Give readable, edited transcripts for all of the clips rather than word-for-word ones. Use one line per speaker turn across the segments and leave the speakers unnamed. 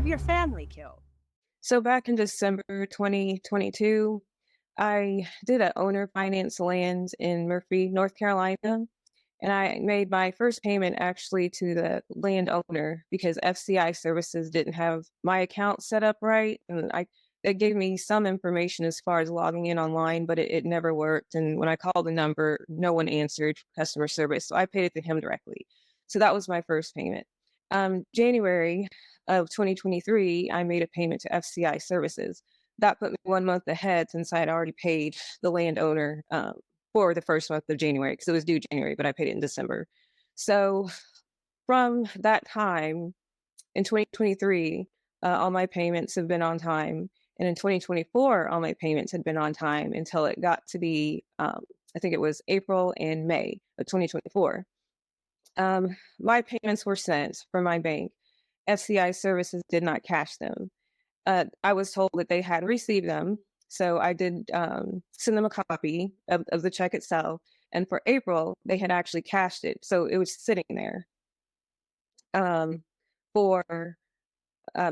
your family killed?
So back in December 2022, I did a owner finance land in Murphy, North Carolina, and I made my first payment actually to the landowner because FCI services didn't have my account set up right. And they gave me some information as far as logging in online, but it never worked. And when I called the number, no one answered customer service. So I paid it to him directly. So that was my first payment. January of 2023, I made a payment to FCI services. That put me 1 month ahead since I had already paid the landowner for the first month of January because it was due January, but I paid it in December. So from that time in 2023, all my payments have been on time. And in 2024, all my payments had been on time until it got to be, I think it was April and May of 2024. My payments were sent from my bank. FCI services did not cash them. I was told that they had received them, so I did send them a copy of the check itself. And for April, they had actually cashed it, so it was sitting there. For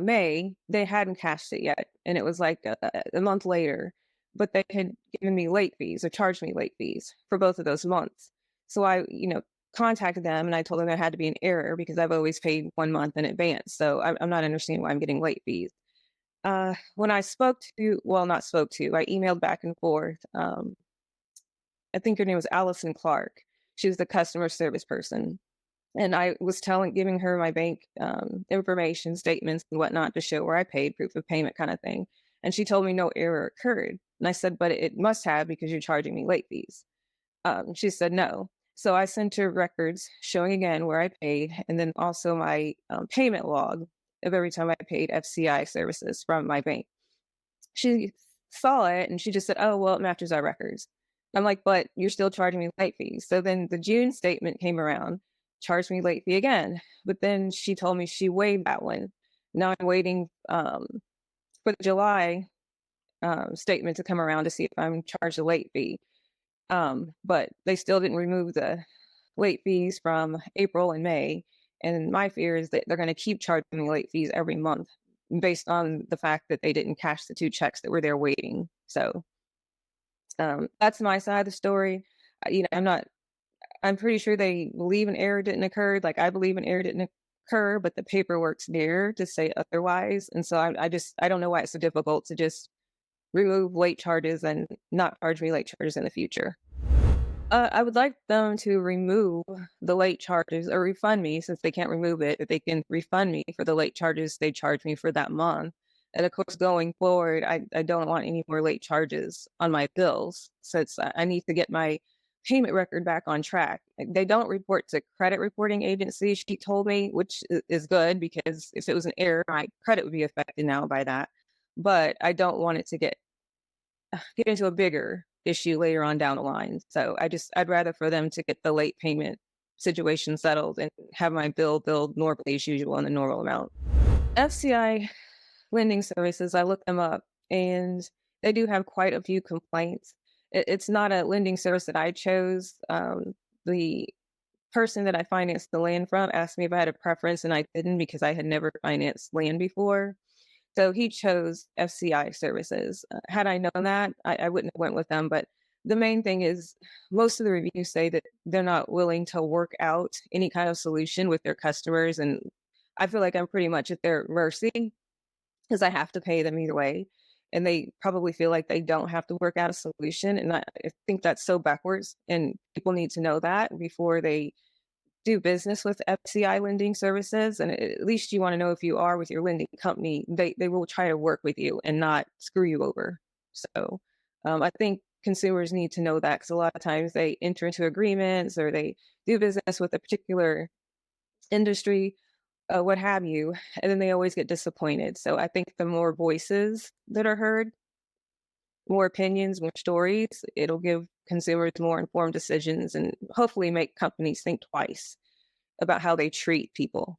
May, they hadn't cashed it yet, and it was like a month later. But they had given me late fees or charged me late fees for both of those months. So I contacted them and I told them there had to be an error because I've always paid 1 month in advance. So I'm not understanding why I'm getting late fees. When I spoke to, well, not spoke to, I emailed back and forth. I think her name was Allison Clark. She was the customer service person. And I was giving her my bank information, statements, and whatnot to show where I paid, proof of payment kind of thing. And she told me no error occurred. And I said, but it must have because you're charging me late fees. She said no. So I sent her records showing again where I paid, and then also my payment log of every time I paid FCI services from my bank. She saw it and she just said, "Oh, well, it matches our records." I'm like, "But you're still charging me late fees." So then the June statement came around, charged me late fee again. But then she told me she waived that one. Now I'm waiting for the July statement to come around to see if I'm charged a late fee. But they still didn't remove the late fees from April and May. And my fear is that they're going to keep charging me late fees every month based on the fact that they didn't cash the two checks that were there waiting. So that's my side of the story. I'm pretty sure they believe an error didn't occur. Like I believe an error didn't occur, but the paperwork's there to say otherwise. And so I don't know why it's so difficult to just remove late charges and not charge me late charges in the future. I would like them to remove the late charges or refund me since they can't remove it, if they can refund me for the late charges they charged me for that month. And of course, going forward, I don't want any more late charges on my bills. So I need to get my payment record back on track. Like, they don't report to credit reporting agencies, she told me, which is good because if it was an error, my credit would be affected now by that. But I don't want it to get into a bigger issue later on down the line. So I'd rather for them to get the late payment situation settled and have my bill billed normally as usual in the normal amount. FCI lending services, I looked them up and they do have quite a few complaints. It's not a lending service that I chose. The person that I financed the land from asked me if I had a preference, and I didn't because I had never financed land before. So he chose FCI services. Had I known that, I wouldn't have went with them. But the main thing is most of the reviews say that they're not willing to work out any kind of solution with their customers. And I feel like I'm pretty much at their mercy because I have to pay them either way. And they probably feel like they don't have to work out a solution. And I think that's so backwards. And people need to know that before they do business with FCI lending services, and at least you want to know if you are with your lending company, they will try to work with you and not screw you over. So I think consumers need to know that because a lot of times they enter into agreements or they do business with a particular industry, what have you, and then they always get disappointed. So I think the more voices that are heard, more opinions, more stories, it'll give consumers more informed decisions and hopefully make companies think twice about how they treat people.